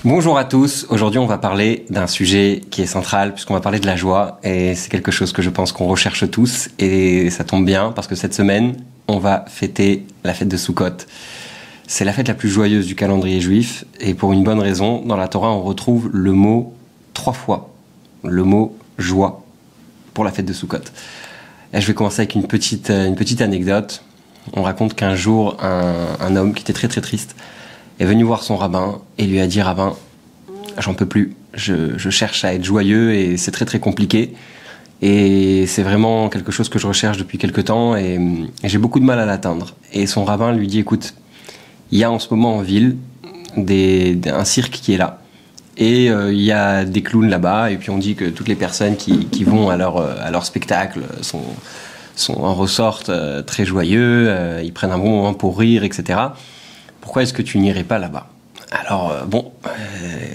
Bonjour à tous, aujourd'hui on va parler d'un sujet qui est central puisqu'on va parler de la joie et c'est quelque chose que je pense qu'on recherche tous et ça tombe bien parce que cette semaine on va fêter la fête de Sukkot. C'est la fête la plus joyeuse du calendrier juif et pour une bonne raison, dans la Torah on retrouve le mot 3 fois, le mot joie pour la fête de Sukkot. Et je vais commencer avec une petite anecdote. On raconte qu'un jour un homme qui était très très triste est venu voir son rabbin et lui a dit « Rabbin, j'en peux plus, je cherche à être joyeux et c'est très très compliqué et c'est vraiment quelque chose que je recherche depuis quelque temps et j'ai beaucoup de mal à l'atteindre. » Et son rabbin lui dit « Écoute, il y a en ce moment en ville un cirque qui est là et il y a des clowns là-bas et puis on dit que toutes les personnes qui vont à leur spectacle en ressortent très joyeux, ils prennent un bon moment pour rire, etc. Pourquoi est-ce que tu n'irais pas là-bas ?» Alors,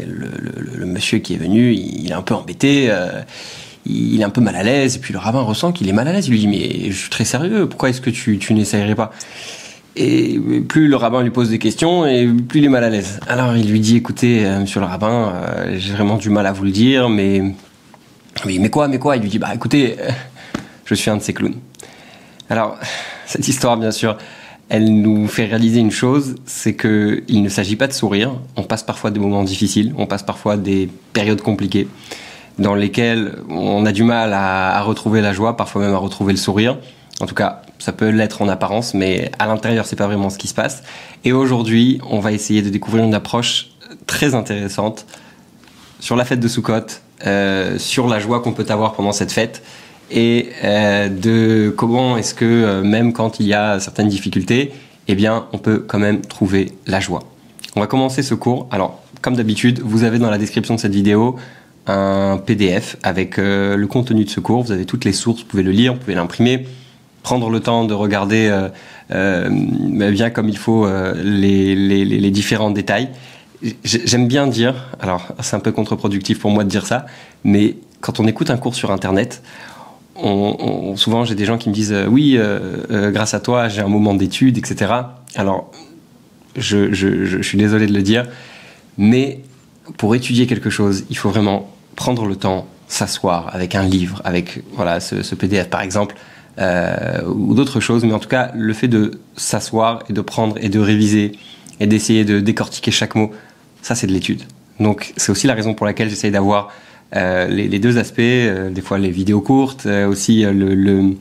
le monsieur qui est venu, il est un peu embêté, il est un peu mal à l'aise, et puis le rabbin ressent qu'il est mal à l'aise. Il lui dit « Mais je suis très sérieux, pourquoi est-ce que tu n'essayerais pas ?» Et plus le rabbin lui pose des questions, et plus il est mal à l'aise. Alors il lui dit « Écoutez, monsieur le rabbin, j'ai vraiment du mal à vous le dire, mais quoi ?» Il lui dit « Bah écoutez, je suis un de ces clowns. » Alors, cette histoire, bien sûr, elle nous fait réaliser une chose, c'est qu'il ne s'agit pas de sourire. On passe parfois des moments difficiles, on passe parfois des périodes compliquées dans lesquelles on a du mal à retrouver la joie, parfois même à retrouver le sourire. En tout cas, ça peut l'être en apparence, mais à l'intérieur, c'est pas vraiment ce qui se passe. Et aujourd'hui, on va essayer de découvrir une approche très intéressante sur la fête de Sukkot, sur la joie qu'on peut avoir pendant cette fête, et de comment est-ce que même quand il y a certaines difficultés, eh bien on peut quand même trouver la joie. On va commencer ce cours. Alors comme d'habitude, vous avez dans la description de cette vidéo un PDF avec le contenu de ce cours. Vous avez toutes les sources, vous pouvez le lire, vous pouvez l'imprimer, prendre le temps de regarder bien comme il faut les différents détails. J'aime bien dire, alors c'est un peu contre-productif pour moi de dire ça, mais quand on écoute un cours sur internet, souvent j'ai des gens qui me disent oui, grâce à toi j'ai un moment d'étude, etc. Alors je suis désolé de le dire, mais pour étudier quelque chose il faut vraiment prendre le temps, s'asseoir avec un livre, avec voilà ce PDF par exemple, ou d'autres choses, mais en tout cas le fait de s'asseoir et de prendre et de réviser et d'essayer de décortiquer chaque mot, ça c'est de l'étude. Donc c'est aussi la raison pour laquelle j'essaye d'avoir les deux aspects, des fois les vidéos courtes, aussi le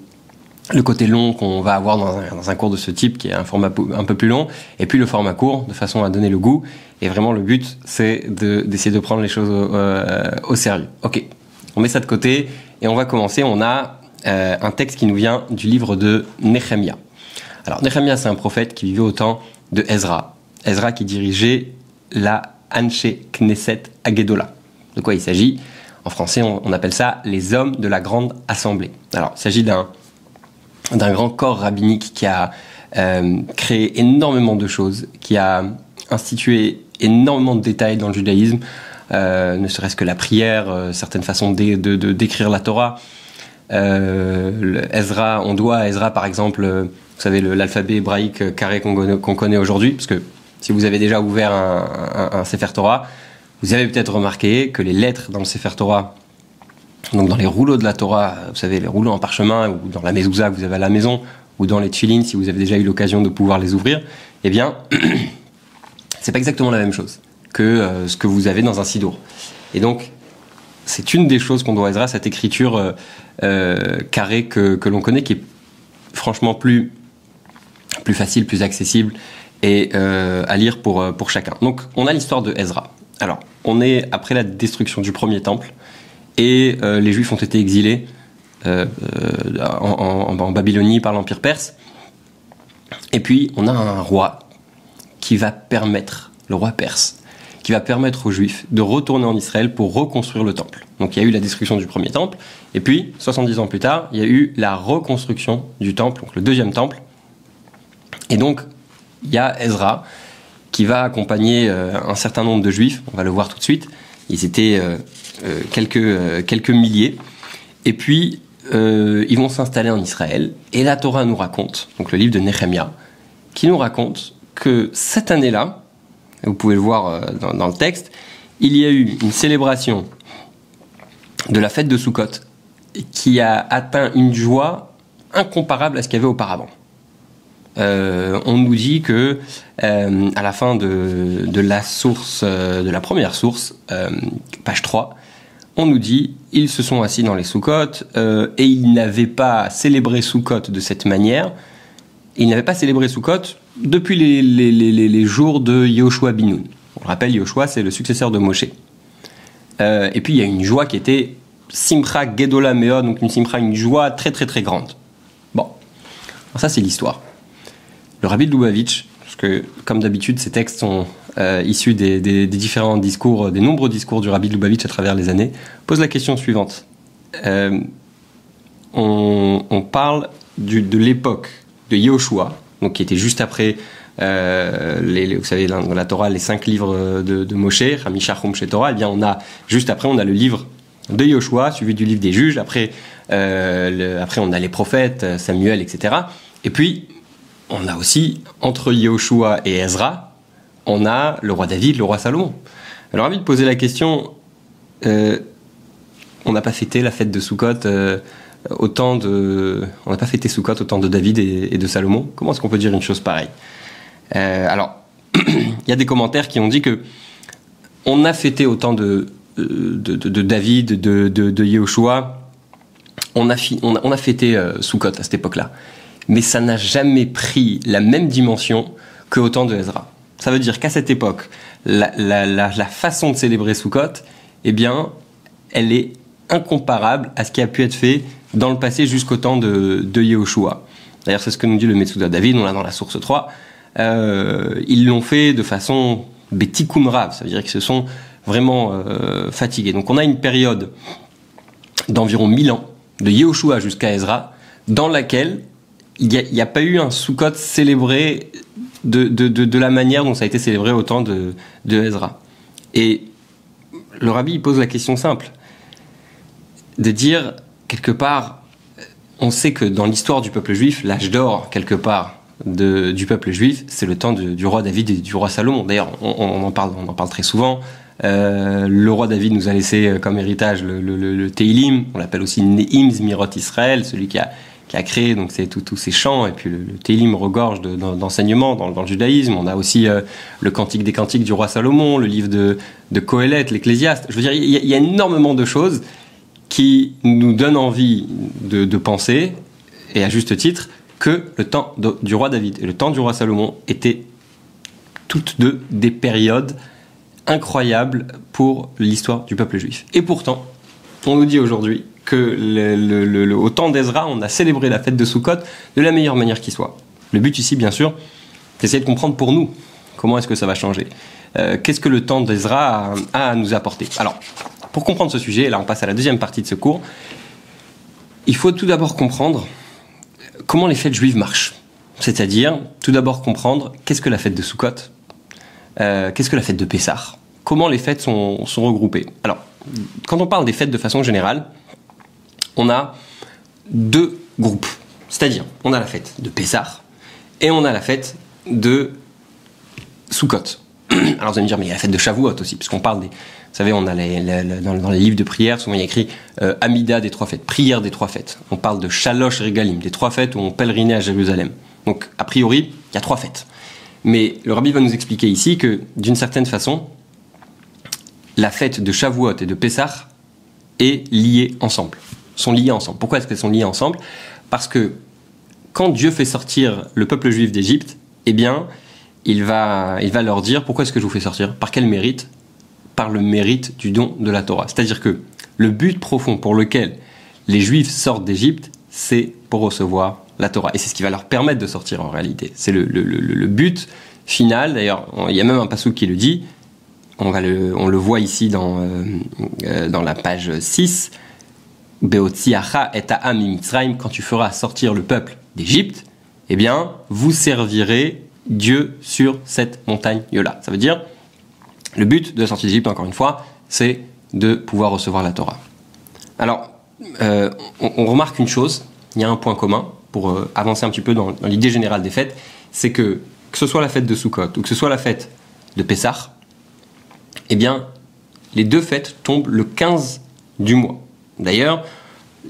côté long qu'on va avoir dans un cours de ce type qui est un format un peu plus long, et puis le format court de façon à donner le goût. Et vraiment le but c'est d'essayer de prendre les choses au sérieux. Ok, on met ça de côté et on va commencer. On a un texte qui nous vient du livre de Nehemia. Alors Nehemia, c'est un prophète qui vivait au temps de Ezra. Ezra qui dirigeait la Anshe Knesset Agedola. De quoi il s'agit ? En français, on appelle ça les hommes de la grande assemblée. Alors, il s'agit d'un grand corps rabbinique qui a créé énormément de choses, qui a institué énormément de détails dans le judaïsme, ne serait-ce que la prière, certaines façons d'écrire la Torah. Ezra, on doit à Ezra, par exemple, vous savez, l'alphabet hébraïque carré qu'on connaît aujourd'hui, parce que si vous avez déjà ouvert un Sefer Torah, vous avez peut-être remarqué que les lettres dans le Sefer Torah, donc dans les rouleaux de la Torah, vous savez, les rouleaux en parchemin, ou dans la mezouza que vous avez à la maison, ou dans les tfilin, si vous avez déjà eu l'occasion de pouvoir les ouvrir, eh bien, c'est pas exactement la même chose que ce que vous avez dans un siddur. Et donc, c'est une des choses qu'on doit à Ezra, cette écriture carrée que l'on connaît, qui est franchement plus facile, plus accessible, et à lire pour chacun. Donc, on a l'histoire de Ezra. Alors, on est après la destruction du premier temple et les Juifs ont été exilés en Babylonie par l'Empire perse. Et puis, on a un roi qui va permettre, le roi perse, qui va permettre aux Juifs de retourner en Israël pour reconstruire le temple. Donc, il y a eu la destruction du premier temple et puis, 70 ans plus tard, il y a eu la reconstruction du temple, donc le deuxième temple. Et donc, il y a Ezra qui va accompagner un certain nombre de Juifs, on va le voir tout de suite. Ils étaient quelques milliers. Et puis, ils vont s'installer en Israël. Et la Torah nous raconte, donc le livre de Nehemia, qui nous raconte que cette année-là, vous pouvez le voir dans le texte, il y a eu une célébration de la fête de Sukkot qui a atteint une joie incomparable à ce qu'il y avait auparavant. On nous dit que à la fin de la source, de la première source, page 3, on nous dit ils se sont assis dans les Sukkot et ils n'avaient pas célébré Sukkot de cette manière. Ils n'avaient pas célébré Sukkot depuis les jours de Yehoshua bin Nun. On le rappelle, Yehoshua, c'est le successeur de Moshe. Et puis il y a une joie qui était Simcha Gedola Meod, donc une joie très très très grande. Bon, alors ça c'est l'histoire. Le Rabbi de Lubavitch, parce que comme d'habitude ces textes sont issus des différents discours, des nombreux discours du Rabbi de Lubavitch à travers les années, pose la question suivante. On parle de l'époque de Yehoshua, donc qui était juste après vous savez, dans la Torah, les 5 livres de Moshe, Hamisha Chumshe Torah, et bien juste après on a le livre de Yehoshua, suivi du livre des juges, après on a les prophètes, Samuel, etc. Et puis on a aussi, entre Yehoshua et Ezra, on a le roi David, le roi Salomon. Alors envie de poser la question, on n'a pas fêté la fête de Sukkot on n'a pas fêté Sukkot au temps de David et de Salomon. Comment est-ce qu'on peut dire une chose pareille? Alors, il y a des commentaires qui ont dit que on a fêté au temps de David, de Yehoshua, on a fêté Sukkot à cette époque-là. Mais ça n'a jamais pris la même dimension qu'au temps de Ezra. Ça veut dire qu'à cette époque, la façon de célébrer Sukkot, eh bien, elle est incomparable à ce qui a pu être fait dans le passé jusqu'au temps de Yehoshua. D'ailleurs, c'est ce que nous dit le Metsuda David, on l'a dans la source 3. Ils l'ont fait de façon betikum rav, ça veut dire qu'ils se sont vraiment fatigués. Donc on a une période d'environ 1000 ans, de Yehoshua jusqu'à Ezra, dans laquelle il n'y a pas eu un Sukkot célébré de la manière dont ça a été célébré au temps de Ezra. Et le rabbi il pose la question simple, de dire, quelque part, on sait que dans l'histoire du peuple juif, l'âge d'or, quelque part, du peuple juif, c'est le temps du roi David et du roi Salomon. D'ailleurs, on en parle très souvent. Le roi David nous a laissé comme héritage le Teilim, on l'appelle aussi Ne'im Zmirot Israël, celui qui a créé donc tous ces chants, et puis le Teilim regorge d'enseignements dans le judaïsme. On a aussi le Cantique des Cantiques du roi Salomon, le livre de Kohelet, l'Ecclésiaste. Je veux dire, il y a énormément de choses qui nous donnent envie de penser, et à juste titre, que le temps du roi David et le temps du roi Salomon étaient toutes deux des périodes incroyables pour l'histoire du peuple juif. Et pourtant, on nous dit aujourd'hui que au temps d'Ezra, on a célébré la fête de Sukkot de la meilleure manière qui soit. Le but ici, bien sûr, c'est d'essayer de comprendre pour nous comment est-ce que ça va changer. Qu'est-ce que le temps d'Ezra a à nous apporter? Alors, pour comprendre ce sujet, là on passe à la deuxième partie de ce cours, il faut tout d'abord comprendre comment les fêtes juives marchent. C'est-à-dire, tout d'abord comprendre qu'est-ce que la fête de Sukkot, qu'est-ce que la fête de Pessah, comment les fêtes sont regroupées. Alors, quand on parle des fêtes de façon générale, on a deux groupes. C'est-à-dire, on a la fête de Pessah et on a la fête de Sukkot. Alors vous allez me dire, mais il y a la fête de Shavuot aussi, puisqu'on parle des... Vous savez, on a dans les livres de prière, souvent il y a écrit Amida des 3 fêtes, prière des 3 fêtes. On parle de Shalosh Regalim, des 3 fêtes où on pèlerinait à Jérusalem. Donc, a priori, il y a 3 fêtes. Mais le rabbi va nous expliquer ici que, d'une certaine façon, la fête de Shavuot et de Pessah est liée ensemble, sont liées ensemble. Pourquoi est-ce qu'elles sont liées ensemble? Parce que quand Dieu fait sortir le peuple juif d'Égypte, eh bien, il va leur dire, pourquoi est-ce que je vous fais sortir? Par quel mérite? Par le mérite du don de la Torah. C'est-à-dire que le but profond pour lequel les Juifs sortent d'Égypte, c'est pour recevoir la Torah. Et c'est ce qui va leur permettre de sortir en réalité. C'est le but final. D'ailleurs, il y a même un passouk qui le dit. On le voit ici dans la page 6. Beotziacha et ha'am miMitzrayim, quand tu feras sortir le peuple d'Égypte, eh bien, vous servirez Dieu sur cette montagne-là. Ça veut dire, le but de la sortie d'Égypte, encore une fois, c'est de pouvoir recevoir la Torah. Alors, on remarque une chose, il y a un point commun, pour avancer un petit peu dans l'idée générale des fêtes, c'est que ce soit la fête de Sukkot, ou que ce soit la fête de Pessah, eh bien, les deux fêtes tombent le 15 du mois. D'ailleurs,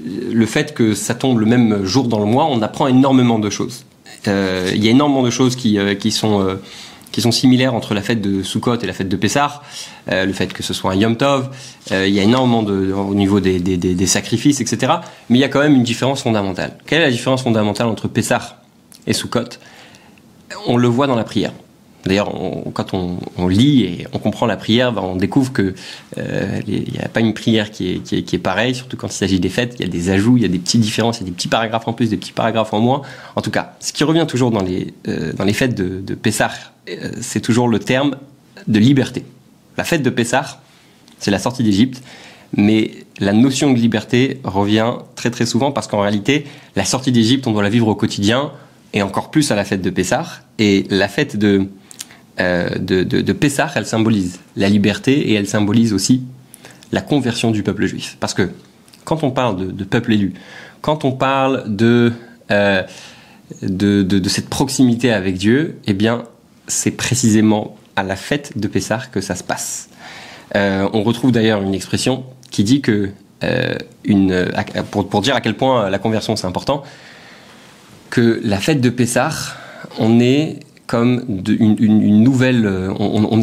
le fait que ça tombe le même jour dans le mois, on apprend énormément de choses. Il y a énormément de choses qui sont similaires entre la fête de Sukkot et la fête de Pessah, le fait que ce soit un Yom Tov, il y a énormément au niveau des sacrifices, etc. Mais il y a quand même une différence fondamentale. Quelle est la différence fondamentale entre Pessah et Sukkot? On le voit dans la prière. D'ailleurs, quand on lit et on comprend la prière, on découvre que il n'y a pas une prière qui est pareille, surtout quand il s'agit des fêtes. Il y a des ajouts, il y a des petites différences, il y a des petits paragraphes en plus, des petits paragraphes en moins. En tout cas, ce qui revient toujours dans les fêtes de Pessah, c'est toujours le terme de liberté. La fête de Pessah, c'est la sortie d'Égypte, mais la notion de liberté revient très très souvent parce qu'en réalité, la sortie d'Égypte, on doit la vivre au quotidien et encore plus à la fête de Pessah. Et la fête de Pessah, elle symbolise la liberté et elle symbolise aussi la conversion du peuple juif. Parce que quand on parle de peuple élu, quand on parle de cette proximité avec Dieu, eh bien, c'est précisément à la fête de Pessah que ça se passe. On retrouve d'ailleurs une expression qui dit que, pour dire à quel point la conversion c'est important, que la fête de Pessah, on est comme une nouvelle...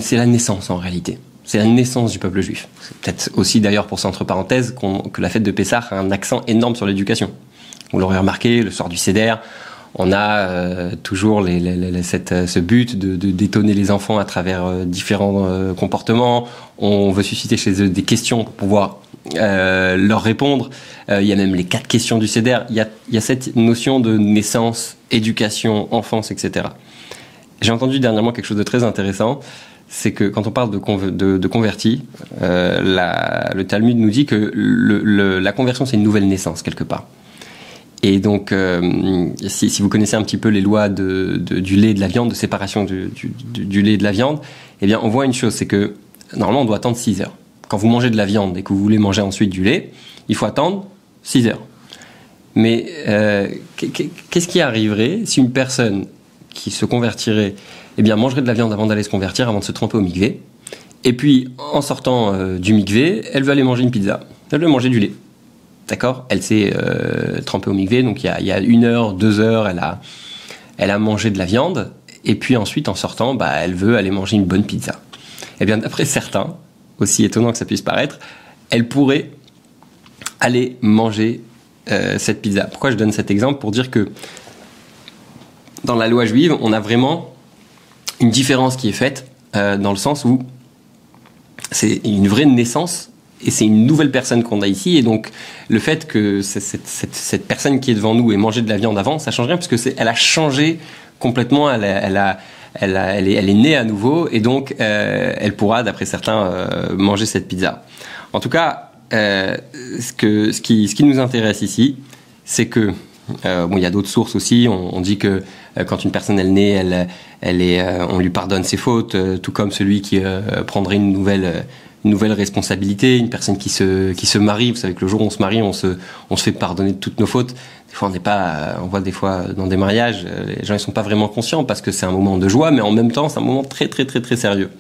c'est la naissance en réalité. C'est la naissance du peuple juif. C'est peut-être aussi d'ailleurs pour ça entre parenthèses que la fête de Pessah a un accent énorme sur l'éducation. Vous l'aurez remarqué, le soir du Seder, on a toujours ce but d'étonner les enfants à travers différents comportements. On veut susciter chez eux des questions pour pouvoir leur répondre. Il y a même les 4 questions du Seder. Il y a cette notion de naissance, éducation, enfance, etc. J'ai entendu dernièrement quelque chose de très intéressant, c'est que quand on parle de convertis, le Talmud nous dit que la conversion c'est une nouvelle naissance quelque part. Et donc, si vous connaissez un petit peu les lois du lait et de la viande, de séparation du lait et de la viande, eh bien on voit une chose, c'est que normalement on doit attendre 6 heures. Quand vous mangez de la viande et que vous voulez manger ensuite du lait, il faut attendre 6 heures. Mais qu'est-ce qui arriverait si une personne qui se convertirait, eh bien, mangerait de la viande avant d'aller se convertir, avant de se tremper au mikvé. Et puis, en sortant du mikvé, elle veut aller manger une pizza. Elle veut manger du lait. D'accord ? Elle s'est trempée au mikvé, donc il y a 1 heure, 2 heures, elle a mangé de la viande. Et puis ensuite, en sortant, elle veut aller manger une bonne pizza. Eh bien, d'après certains, aussi étonnant que ça puisse paraître, elle pourrait aller manger cette pizza. Pourquoi je donne cet exemple ? Pour dire que dans la loi juive, on a vraiment une différence qui est faite dans le sens où c'est une vraie naissance et c'est une nouvelle personne qu'on a ici. Et donc, le fait que cette personne qui est devant nous ait mangé de la viande avant, ça change rien parce que elle a changé complètement. Elle est née à nouveau et donc elle pourra, d'après certains, manger cette pizza. En tout cas, ce qui nous intéresse ici, c'est que il y a d'autres sources aussi. On dit que quand une personne est née, on lui pardonne ses fautes, tout comme celui qui prendrait une nouvelle responsabilité, une personne qui se marie. Vous savez que le jour où on se marie, on se fait pardonner de toutes nos fautes. Des fois, on voit des fois dans des mariages, les gens ils sont pas vraiment conscients parce que c'est un moment de joie, mais en même temps, c'est un moment très très très très sérieux.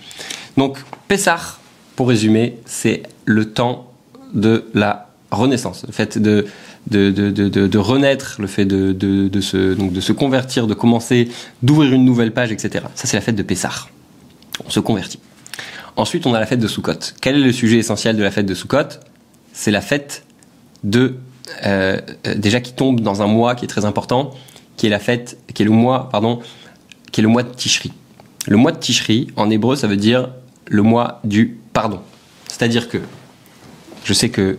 Donc, Pessah, pour résumer, c'est le temps de la renaissance, le fait de renaître, le fait de se convertir, de commencer, d'ouvrir une nouvelle page, etc. Ça, c'est la fête de Pessah. On se convertit. Ensuite, on a la fête de Sukkot. Quel est le sujet essentiel de la fête de Sukkot ? C'est la fête déjà qui tombe dans un mois qui est très important, qui est le mois de Tishri. Le mois de Tishri, en hébreu, ça veut dire le mois du pardon. C'est-à-dire que, je sais que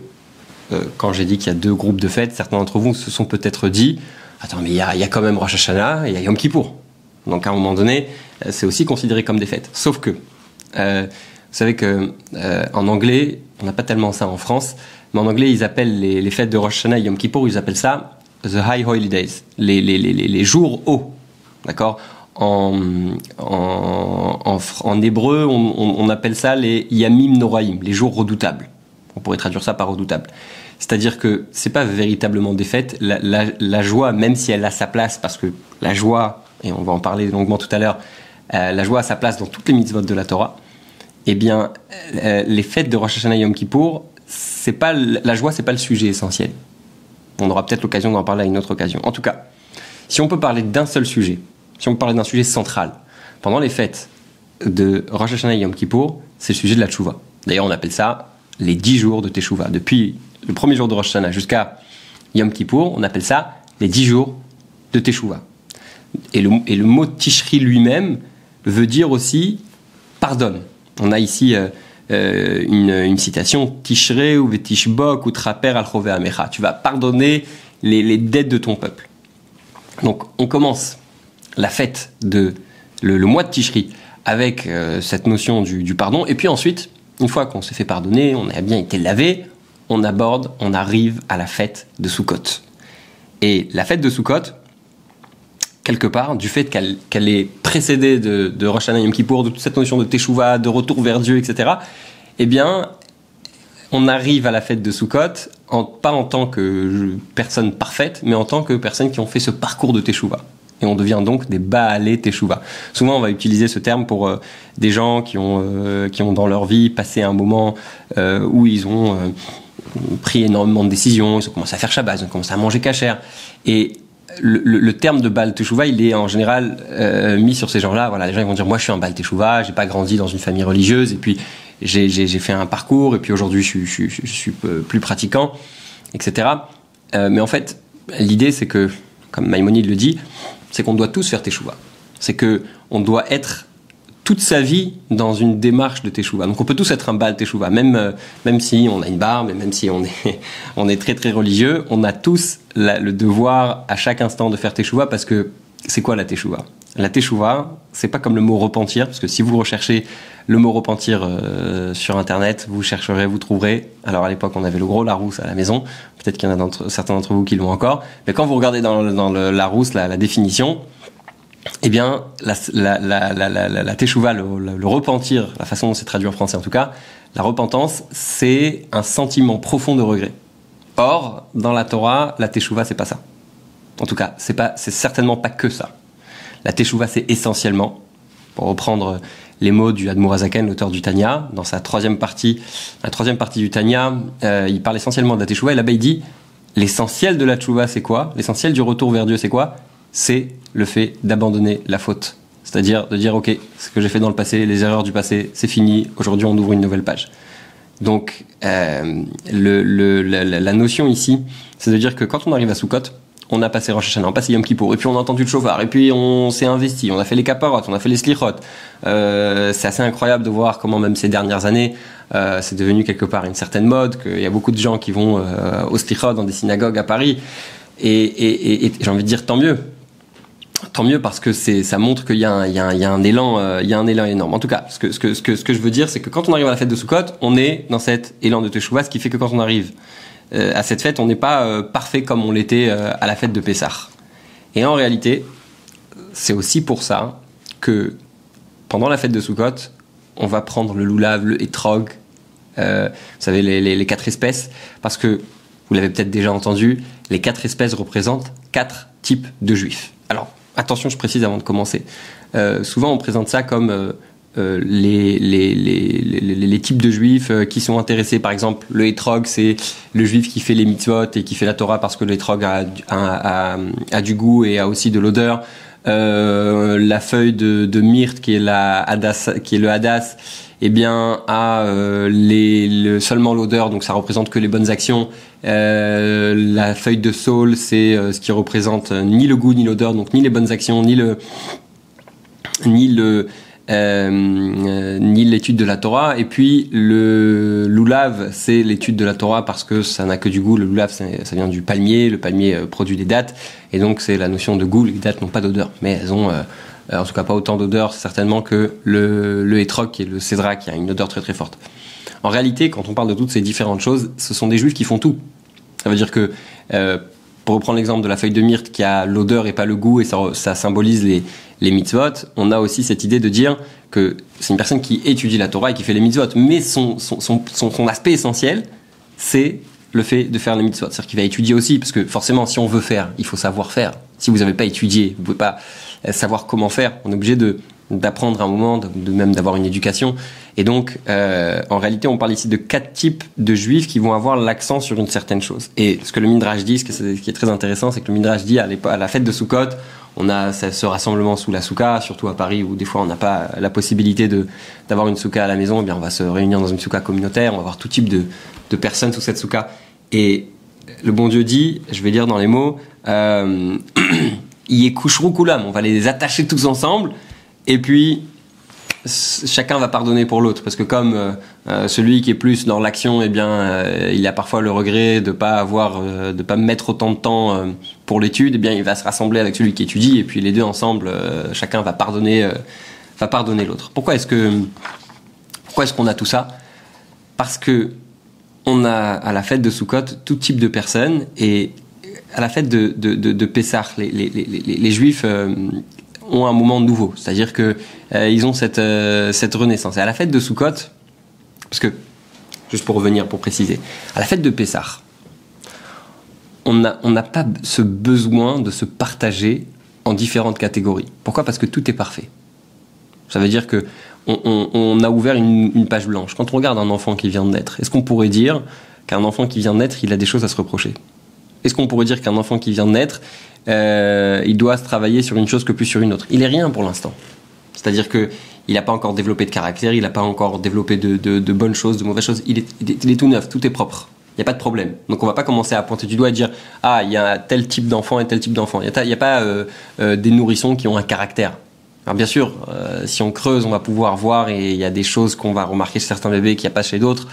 quand j'ai dit qu'il y a 2 groupes de fêtes, certains d'entre vous se sont peut-être dit « Attends, mais il y a quand même Rosh Hashanah et il y a Yom Kippour. » Donc à un moment donné, c'est aussi considéré comme des fêtes. Sauf que, vous savez qu'en anglais, on n'a pas tellement ça en France, mais en anglais, ils appellent les fêtes de Rosh Hashanah et Yom Kippour, ils appellent ça « the high holidays », les jours hauts. D'accord ? En hébreu, on appelle ça les Yamim Noraim, les jours redoutables. On pourrait traduire ça par redoutable. C'est-à-dire que c'est pas véritablement des fêtes. La joie, même si elle a sa place, parce que la joie, et on va en parler longuement tout à l'heure, la joie a sa place dans toutes les mitzvot de la Torah, eh bien, les fêtes de Rosh Hashanah et Yom Kippour, la joie, c'est pas le sujet essentiel. On aura peut-être l'occasion d'en parler à une autre occasion. En tout cas, si on peut parler d'un seul sujet, si on peut parler d'un sujet central, pendant les fêtes de Rosh Hashanah et Yom Kippour, c'est le sujet de la Teshuvah. D'ailleurs, on appelle ça les 10 jours de Teshuvah. Depuis le premier jour de Rosh Hashanah jusqu'à Yom Kippour, on appelle ça les 10 jours de Teshuvah. Et le mot Tishri lui-même veut dire aussi pardonne. On a ici une citation Tishrei ou Vetishbok ou Traper al Chove Amecha. Tu vas pardonner les dettes de ton peuple. Donc on commence la fête de le mois de Tishri avec cette notion du pardon, et puis ensuite, une fois qu'on s'est fait pardonner, on a bien été lavé, on arrive à la fête de Sukkot. Et la fête de Sukkot, quelque part, du fait qu'elle est précédée de Rosh Hashanah Yom Kippour, de toute cette notion de Teshuvah, de retour vers Dieu, etc., eh bien, on arrive à la fête de Sukkot, pas en tant que personne parfaite, mais en tant que personnes qui ont fait ce parcours de Teshuvah. Et on devient donc des Baalei Teshuvah. Souvent, on va utiliser ce terme pour des gens qui ont dans leur vie passé un moment où ils ont pris énormément de décisions, ils ont commencé à faire Shabbat, ils ont commencé à manger kasher. Et le terme de Baal Teshuvah, il est en général mis sur ces gens-là. Voilà, les gens ils vont dire, moi je suis un Baal Teshuvah, j'ai pas grandi dans une famille religieuse, et puis j'ai fait un parcours, et puis aujourd'hui je suis plus pratiquant, etc. Mais en fait, l'idée c'est que, comme Maïmonide le dit, c'est qu'on doit tous faire Teshuvah. C'est qu'on doit être toute sa vie dans une démarche de Teshuvah. Donc on peut tous être un Baal Teshuvah, même si on a une barbe, et même si on est très très religieux, on a tous le devoir à chaque instant de faire Teshuvah, parce que c'est quoi la Teshuvah ? La Teshuvah, c'est pas comme le mot repentir, parce que si vous recherchez le mot repentir sur internet, vous chercherez, vous trouverez. Alors à l'époque on avait le gros Larousse à la maison, peut-être qu'il y en a certains d'entre vous qui l'ont encore, mais quand vous regardez dans le Larousse la définition, eh bien la Teshuvah, le repentir, la façon dont c'est traduit en français en tout cas, la repentance, c'est un sentiment profond de regret. Or, dans la Torah, la Teshuvah, c'est pas ça. En tout cas, c'est certainement pas que ça. La Teshuvah, c'est essentiellement, pour reprendre les mots du Admour HaZaken, l'auteur du Tanya, dans la troisième partie du Tanya, il parle essentiellement de la Teshuvah, et là-bas il dit, l'essentiel de la Teshuvah, c'est quoi ? L'essentiel du retour vers Dieu, c'est quoi ? C'est le fait d'abandonner la faute. C'est-à-dire de dire, ok, ce que j'ai fait dans le passé, les erreurs du passé, c'est fini, aujourd'hui on ouvre une nouvelle page. Donc, la notion ici, c'est de dire que quand on arrive à Sukkot, on a passé Rosh Hashanah, on a passé Yom Kippour, et puis on a entendu le shofar, et puis on s'est investi, on a fait les kaparot, on a fait les slichot. C'est assez incroyable de voir comment même ces dernières années, c'est devenu quelque part une certaine mode, qu'il y a beaucoup de gens qui vont au slichot dans des synagogues à Paris, et j'ai envie de dire tant mieux. Tant mieux, parce que ça montre qu'il y a un élan énorme. En tout cas, ce que je veux dire, c'est que quand on arrive à la fête de Sukkot, on est dans cet élan de Teshuvah, ce qui fait que quand on arrive à cette fête, on n'est pas parfait comme on l'était à la fête de Pessah. Et en réalité, c'est aussi pour ça que pendant la fête de Sukkot, on va prendre le loulav, le etrog, vous savez, les 4 espèces, parce que, vous l'avez peut-être déjà entendu, les 4 espèces représentent 4 types de juifs. Alors, attention, je précise avant de commencer. Souvent, on présente ça comme les types de juifs qui sont intéressés. Par exemple, le etrog, c'est le juif qui fait les mitzvot et qui fait la Torah parce que le etrog a du goût et a aussi de l'odeur. La feuille de myrte qui est le hadas, eh bien a seulement l'odeur, donc ça représente que les bonnes actions. La feuille de saule, c'est ce qui représente ni le goût ni l'odeur, donc ni les bonnes actions, ni l'étude de la Torah. Et puis le loulav, c'est l'étude de la Torah parce que ça n'a que du goût. Le loulav, ça vient du palmier. Le palmier produit des dattes, et donc c'est la notion de goût. Les dattes n'ont pas d'odeur, mais elles ont en tout cas pas autant d'odeur certainement que le etrog, qui est le cédra, qui a une odeur très très forte. En réalité, quand on parle de toutes ces différentes choses, ce sont des juifs qui font tout. Ça veut dire que pour reprendre l'exemple de la feuille de myrte qui a l'odeur et pas le goût, et ça symbolise les mitzvot, on a aussi cette idée de dire que c'est une personne qui étudie la Torah et qui fait les mitzvot, mais son aspect essentiel, c'est le fait de faire les mitzvot. C'est-à-dire qu'il va étudier aussi, parce que forcément, si on veut faire, il faut savoir faire. Si vous n'avez pas étudié, vous ne pouvez pas savoir comment faire. On est obligé d'apprendre un moment, de même d'avoir une éducation. Et donc, en réalité, on parle ici de 4 types de juifs qui vont avoir l'accent sur une certaine chose. Et ce que le Midrash dit, ce qui est très intéressant, c'est que le Midrash dit à la fête de Sukkot, on a ce rassemblement sous la souka, surtout à Paris où des fois on n'a pas la possibilité d'avoir une souka à la maison. Eh bien, on va se réunir dans une souka communautaire, on va avoir tout type de personnes sous cette souka. Et le bon Dieu dit, je vais lire dans les mots, y coucheront koulam, on va les attacher tous ensemble, et puis chacun va pardonner pour l'autre, parce que comme celui qui est plus dans l'action, eh bien, il a parfois le regret de pas mettre autant de temps pour l'étude, eh bien, il va se rassembler avec celui qui étudie, et puis les deux ensemble, chacun va pardonner l'autre. Pourquoi est-ce qu'on a tout ça? Parce que on a à la fête de Sukkot tout type de personnes, et à la fête de Pessah, les Juifs ont un moment nouveau, c'est-à-dire que ils ont cette renaissance. Et à la fête de Sukkot, parce que juste pour revenir, pour préciser, à la fête de Pessah, on n'a pas ce besoin de se partager en différentes catégories. Pourquoi? Parce que tout est parfait. Ça veut dire que on a ouvert une page blanche. Quand on regarde un enfant qui vient de naître, est-ce qu'on pourrait dire qu'un enfant qui vient de naître, il a des choses à se reprocher? Est-ce qu'on pourrait dire qu'un enfant qui vient de naître, il doit se travailler sur une chose que plus sur une autre? Il est rien pour l'instant. C'est-à-dire qu'il n'a pas encore développé de caractère, il n'a pas encore développé de bonnes choses, de mauvaises choses. Il est tout neuf, tout est propre. Il n'y a pas de problème. Donc on ne va pas commencer à pointer du doigt et dire « Ah, il y a tel type d'enfant et tel type d'enfant ». Il n'y a pas des nourrissons qui ont un caractère. Alors bien sûr, si on creuse, on va pouvoir voir, et il y a des choses qu'on va remarquer chez certains bébés qu'il n'y a pas chez d'autres.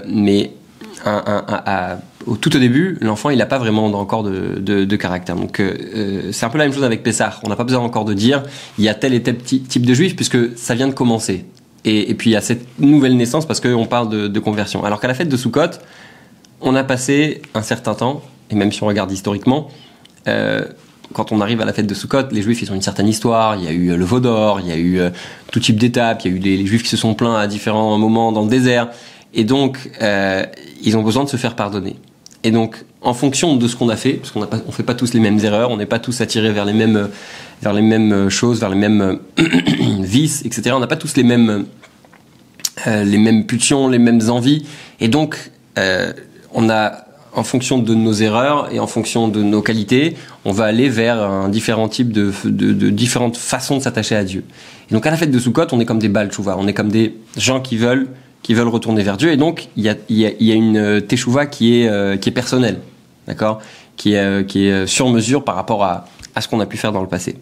Mais tout au début, l'enfant, il n'a pas vraiment encore de caractère. Donc c'est un peu la même chose avec Pessah. On n'a pas besoin encore de dire il y a tel et tel type de juif, puisque ça vient de commencer. Et puis il y a cette nouvelle naissance, parce qu'on parle de conversion. Alors qu'à la fête de Sukkot, on a passé un certain temps, et même si on regarde historiquement, quand on arrive à la fête de Sukkot, les Juifs, ils ont une certaine histoire. Il y a eu le veau d'or, il y a eu tout type d'étapes, il y a eu les Juifs qui se sont plaints à différents moments dans le désert. Et donc, ils ont besoin de se faire pardonner. Et donc, en fonction de ce qu'on a fait, parce qu'on fait pas tous les mêmes erreurs, on n'est pas tous attirés vers les mêmes choses, vers les mêmes vices, etc. On n'a pas tous les mêmes pulsions, les mêmes envies. Et donc, on a, en fonction de nos erreurs et en fonction de nos qualités, on va aller vers un différent type de différentes façons de s'attacher à Dieu. Et donc à la fête de Sukkot, on est comme des Baal Teshuvah, on est comme des gens qui veulent retourner vers Dieu. Et donc il y a une Teshuvah qui est personnelle, d'accord, qui est sur mesure par rapport à ce qu'on a pu faire dans le passé.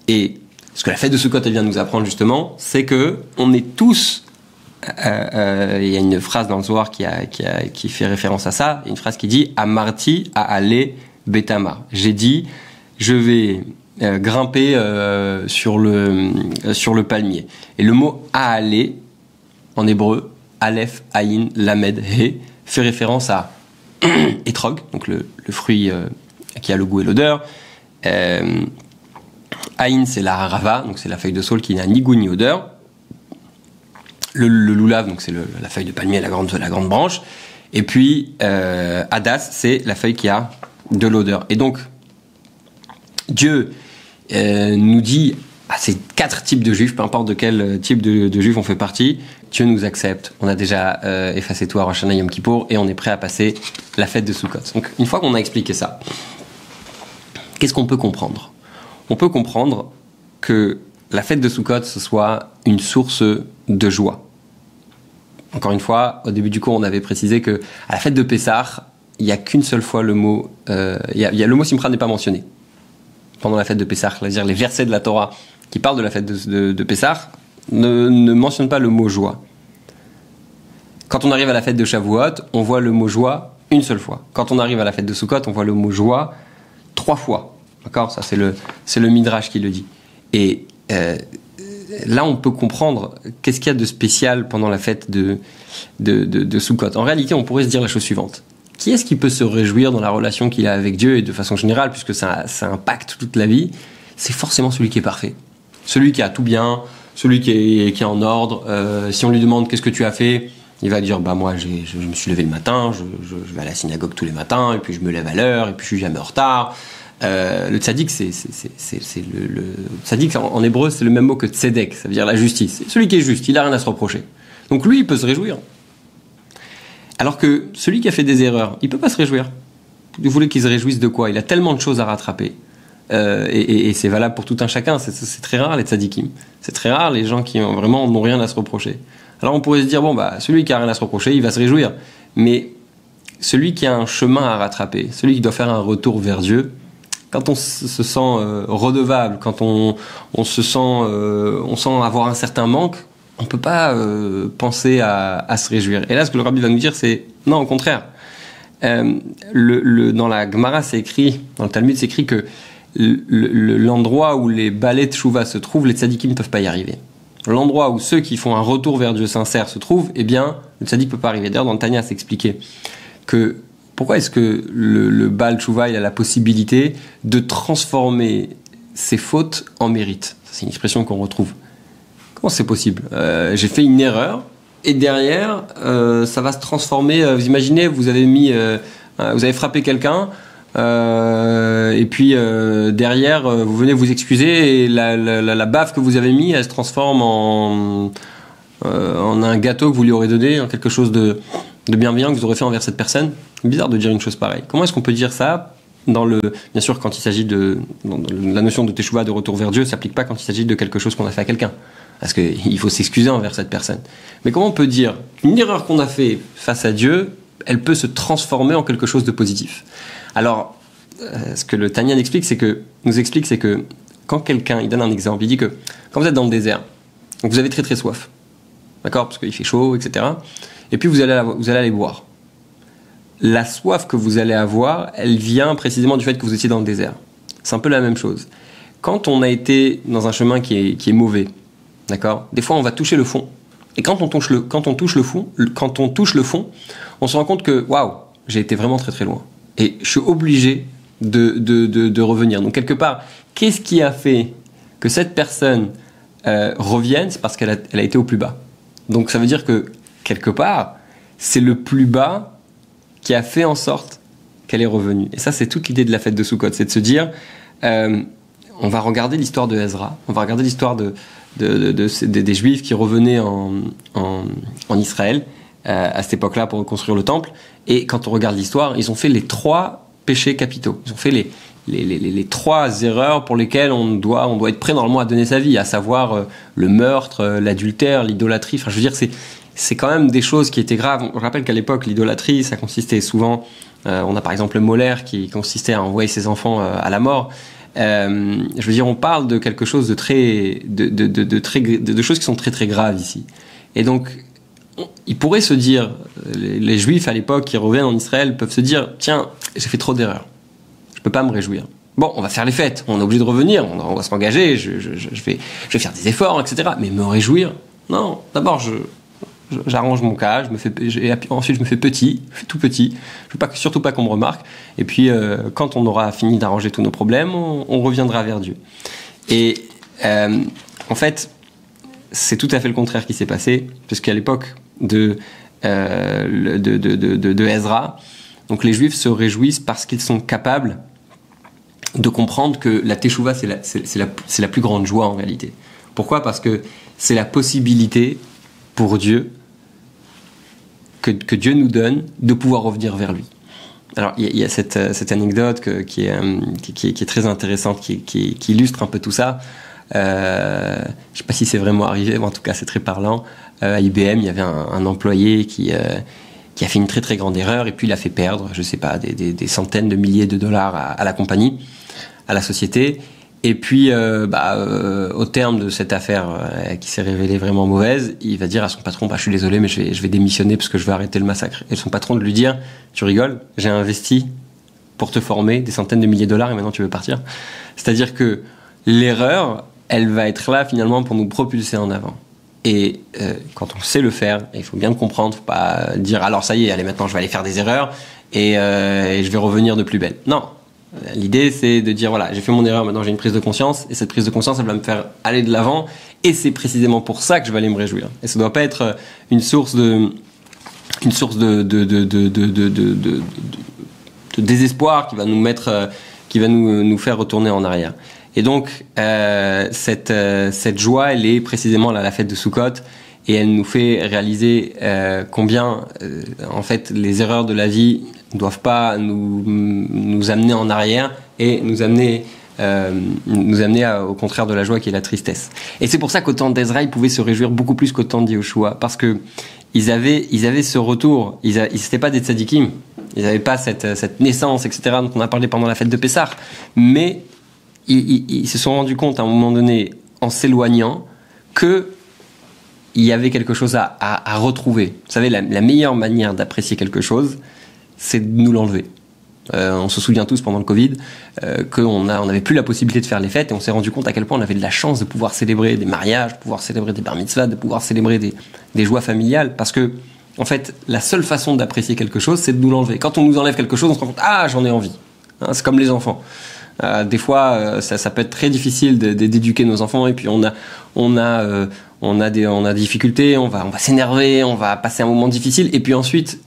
Et ce que la fête de Sukkot elle vient nous apprendre justement, c'est que on est tous il y a une phrase dans le Zohar qui fait référence à ça, une phrase qui dit Amarti Aale Betama. J'ai dit, je vais grimper sur le palmier. Et le mot Aale, en hébreu, Aleph, Aïn, Lamed, He, fait référence à Etrog, donc le fruit qui a le goût et l'odeur. Aïn, c'est la harava, donc c'est la feuille de saule qui n'a ni goût ni odeur. Le loulav, donc c'est la feuille de palmier, la grande branche. Et puis Hadas, c'est la feuille qui a de l'odeur. Et donc Dieu nous dit à ces 4 types de juifs, peu importe de quel type de juifs on fait partie, Dieu nous accepte. On a déjà effacé tout à Rosh Hashanah Yom Kippour et on est prêt à passer la fête de Sukkot. Donc une fois qu'on a expliqué ça, qu'est-ce qu'on peut comprendre? On peut comprendre que la fête de Sukkot, ce soit une source de joie. Encore une fois, au début du cours, on avait précisé que à la fête de Pessah, il n'y a qu'une seule fois le mot... le mot Simcha n'est pas mentionné pendant la fête de Pessah. C'est-à-dire les versets de la Torah qui parlent de la fête de Pessah ne mentionnent pas le mot joie. Quand on arrive à la fête de Shavuot, on voit le mot joie une seule fois. Quand on arrive à la fête de Sukkot, on voit le mot joie 3 fois. D'accord? Ça, c'est le Midrash qui le dit. Et là, on peut comprendre qu'est-ce qu'il y a de spécial pendant la fête de Sukkot. En réalité, on pourrait se dire la chose suivante. Qui est-ce qui peut se réjouir dans la relation qu'il a avec Dieu et de façon générale, puisque ça impacte toute la vie? C'est forcément celui qui est parfait. Celui qui a tout bien, celui qui est en ordre. Si on lui demande qu'est-ce que tu as fait, il va dire moi je me suis levé le matin, je vais à la synagogue tous les matins, et puis je me lève à l'heure, et puis je suis jamais en retard. Le tzaddik, le tzaddik en hébreu, c'est le même mot que tzedek, ça veut dire la justice. C'est celui qui est juste, il n'a rien à se reprocher. Donc lui, il peut se réjouir. Alors que celui qui a fait des erreurs, il ne peut pas se réjouir. Vous voulez qu'il se réjouisse de quoi? Il a tellement de choses à rattraper. Et c'est valable pour tout un chacun. C'est très rare les tzaddikim. C'est très rare les gens qui vraiment n'ont rien à se reprocher. Alors on pourrait se dire, bon, bah, celui qui a rien à se reprocher, il va se réjouir. Mais celui qui a un chemin à rattraper, celui qui doit faire un retour vers Dieu, quand on se sent redevable, quand on sent avoir un certain manque, on ne peut pas penser à se réjouir. Et là, ce que le rabbi va nous dire, c'est non, au contraire. Dans la Gemara, c'est écrit, dans le Talmud, c'est écrit que l'endroit où les balais de Teshuvah se trouvent, les tzaddikim ne peuvent pas y arriver. L'endroit où ceux qui font un retour vers Dieu sincère se trouvent, eh bien, le tzaddik ne peut pas arriver. D'ailleurs, dans le Tanya, c'est expliqué que pourquoi est-ce que le Baal Teshuvah, il a la possibilité de transformer ses fautes en mérite? C'est une expression qu'on retrouve. Comment c'est possible? J'ai fait une erreur et derrière, ça va se transformer. Vous imaginez, vous avez frappé quelqu'un. Et puis derrière vous venez vous excuser et la baffe que vous avez mis, elle se transforme en un gâteau que vous lui aurez donné, en quelque chose de bienveillant que vous aurez fait envers cette personne. C'est bizarre de dire une chose pareille. Comment est-ce qu'on peut dire ça bien sûr, quand il s'agit la notion de teshuva, de retour vers Dieu, s'applique pas quand il s'agit de quelque chose qu'on a fait à quelqu'un, parce qu'il faut s'excuser envers cette personne. Mais comment on peut dire une erreur qu'on a fait face à Dieu, elle peut se transformer en quelque chose de positif? Alors, ce que le Tanya nous explique, c'est que quand quelqu'un, il donne un exemple, il dit que quand vous êtes dans le désert, donc vous avez très très soif, d'accord, parce qu'il fait chaud, etc. Et puis vous allez aller boire. La soif que vous allez avoir, elle vient précisément du fait que vous étiez dans le désert. C'est un peu la même chose. Quand on a été dans un chemin qui est mauvais, d'accord, des fois on va toucher le fond. Et quand on touche le fond, on se rend compte que waouh, j'ai été vraiment très très loin. Et je suis obligé de revenir. Donc quelque part, qu'est-ce qui a fait que cette personne revienne? C'est parce qu'elle a été au plus bas. Donc ça veut dire que quelque part, c'est le plus bas qui a fait en sorte qu'elle est revenue. Et ça, c'est toute l'idée de la fête de Sukkot, c'est de se dire, on va regarder l'histoire de Ezra, on va regarder l'histoire des Juifs qui revenaient en Israël à cette époque-là pour reconstruire le temple. Et quand on regarde l'histoire, ils ont fait les 3 péchés capitaux. Ils ont fait les 3 erreurs pour lesquelles on doit être prêt normalement à donner sa vie, à savoir le meurtre, l'adultère, l'idolâtrie. Enfin, je veux dire, c'est quand même des choses qui étaient graves. On rappelle qu'à l'époque, l'idolâtrie, ça consistait souvent... on a par exemple le Molaire qui consistait à envoyer ses enfants à la mort. Je veux dire, on parle de quelque chose de choses qui sont très très graves ici. Et donc, ils pourraient se dire, les Juifs à l'époque qui reviennent en Israël peuvent se dire, tiens, j'ai fait trop d'erreurs, je peux pas me réjouir. Bon, on va faire les fêtes, on est obligé de revenir, on va s'engager, je vais faire des efforts, etc. Mais me réjouir, non. D'abord, j'arrange mon cas, ensuite je me fais petit, je fais tout petit, je veux surtout pas qu'on me remarque. Et puis, quand on aura fini d'arranger tous nos problèmes, on reviendra vers Dieu. Et en fait, c'est tout à fait le contraire qui s'est passé, puisqu'à l'époque de Ezra, donc les Juifs se réjouissent parce qu'ils sont capables de comprendre que la teshuva, c'est la plus grande joie en réalité. Pourquoi? Parce que c'est la possibilité pour Dieu que Dieu nous donne de pouvoir revenir vers lui. Alors il y a cette anecdote qui est très intéressante, qui illustre un peu tout ça. Je ne sais pas si c'est vraiment arrivé, mais en tout cas c'est très parlant. À IBM, il y avait un employé qui a fait une très très grande erreur et puis il a fait perdre, je ne sais pas, des centaines de milliers de dollars à la compagnie, à la société. Et puis, au terme de cette affaire qui s'est révélée vraiment mauvaise, il va dire à son patron, je suis désolé, mais je vais démissionner parce que je veux arrêter le massacre. Et son patron de lui dire, tu rigoles, j'ai investi pour te former des centaines de milliers de dollars et maintenant tu veux partir. C'est-à-dire que l'erreur, elle va être là finalement pour nous propulser en avant. Et quand on sait le faire, il faut bien le comprendre, faut pas dire alors ça y est, allez maintenant je vais aller faire des erreurs et je vais revenir de plus belle. Non. L'idée, c'est de dire, voilà, j'ai fait mon erreur, maintenant j'ai une prise de conscience, et cette prise de conscience, elle va me faire aller de l'avant, et c'est précisément pour ça que je vais aller me réjouir. Et ça ne doit pas être une source de désespoir qui va nous mettre qui va nous faire retourner en arrière. Et donc, cette joie, elle est précisément à la fête de Sukkot, et elle nous fait réaliser combien, en fait, les erreurs de la vie ne doivent pas nous amener en arrière et nous amener au contraire de la joie qui est la tristesse. Et c'est pour ça qu'au temps d'Ezra, ils pouvaient se réjouir beaucoup plus qu'au temps de Yoshua, parce que ils avaient ce retour. Ils n'étaient pas des tzadikim, ils n'avaient pas cette naissance, etc., dont on a parlé pendant la fête de Pessah, mais ils se sont rendus compte à un moment donné, en s'éloignant, que il y avait quelque chose à retrouver. Vous savez, la meilleure manière d'apprécier quelque chose, c'est de nous l'enlever. On se souvient tous pendant le Covid qu'on n'avait plus la possibilité de faire les fêtes, et on s'est rendu compte à quel point on avait de la chance de pouvoir célébrer des mariages, de pouvoir célébrer des bar mitzvahs, de pouvoir célébrer des joies familiales, parce que en fait, la seule façon d'apprécier quelque chose, c'est de nous l'enlever. Quand on nous enlève quelque chose, on se rend compte, ah, j'en ai envie. Hein, c'est comme les enfants. Des fois, ça peut être très difficile d'éduquer nos enfants, et puis on a des difficultés, on va s'énerver, on va passer un moment difficile, et puis ensuite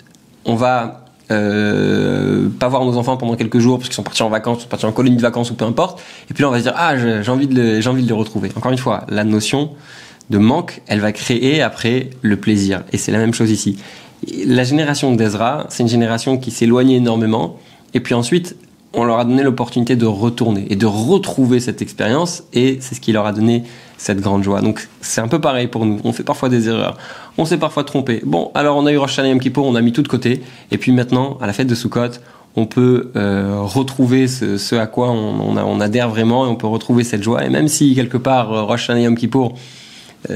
on va pas voir nos enfants pendant quelques jours parce qu'ils sont partis en vacances, partis en colonie de vacances ou peu importe, et puis là on va se dire, ah, j'ai envie de les retrouver. Encore une fois, la notion de manque, elle va créer après le plaisir, et c'est la même chose ici. La génération d'Ezra, c'est une génération qui s'éloignait énormément, et puis ensuite on leur a donné l'opportunité de retourner et de retrouver cette expérience, et c'est ce qui leur a donné cette grande joie. Donc c'est un peu pareil pour nous, on fait parfois des erreurs, on s'est parfois trompé. Bon, alors on a eu Rosh Hashanah Yom Kippour, on a mis tout de côté, et puis maintenant, à la fête de Sukkot, on peut retrouver ce à quoi on adhère vraiment, et on peut retrouver cette joie. Et même si quelque part, Rosh Hashanah Yom Kippour,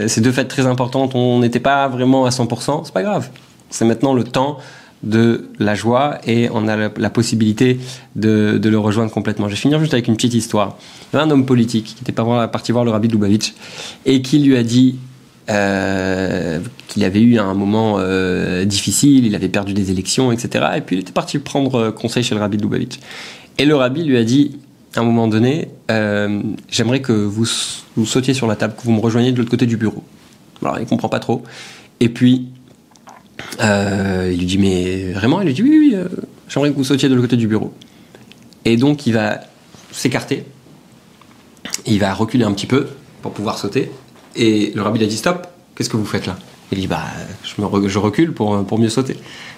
ces deux fêtes très importantes, on n'était pas vraiment à 100%, c'est pas grave. C'est maintenant le temps de la joie, et on a la possibilité de le rejoindre complètement. Je vais finir juste avec une petite histoire. Il y avait un homme politique qui était parti voir le Rabbi de Lubavitch, et qui lui a dit qu'il avait eu un moment difficile, il avait perdu des élections, etc. Et puis il était parti prendre conseil chez le Rabbi de Lubavitch. Et le Rabbi lui a dit, à un moment donné, j'aimerais que vous sautiez sur la table, que vous me rejoigniez de l'autre côté du bureau. Alors il ne comprend pas trop. Et puis il lui dit, mais vraiment? Il lui dit, oui, j'aimerais que vous sautiez de l'autre côté du bureau. Et donc il va s'écarter, il va reculer un petit peu pour pouvoir sauter, et le Rabbi lui a dit, stop, qu'est-ce que vous faites là? Il dit, je recule pour mieux sauter.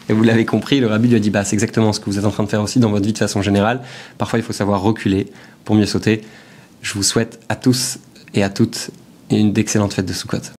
Et vous l'avez compris, le Rabbi lui a dit, c'est exactement ce que vous êtes en train de faire aussi dans votre vie de façon générale. Parfois il faut savoir reculer pour mieux sauter. Je vous souhaite à tous et à toutes une d'excellentes fêtes de Sukkot.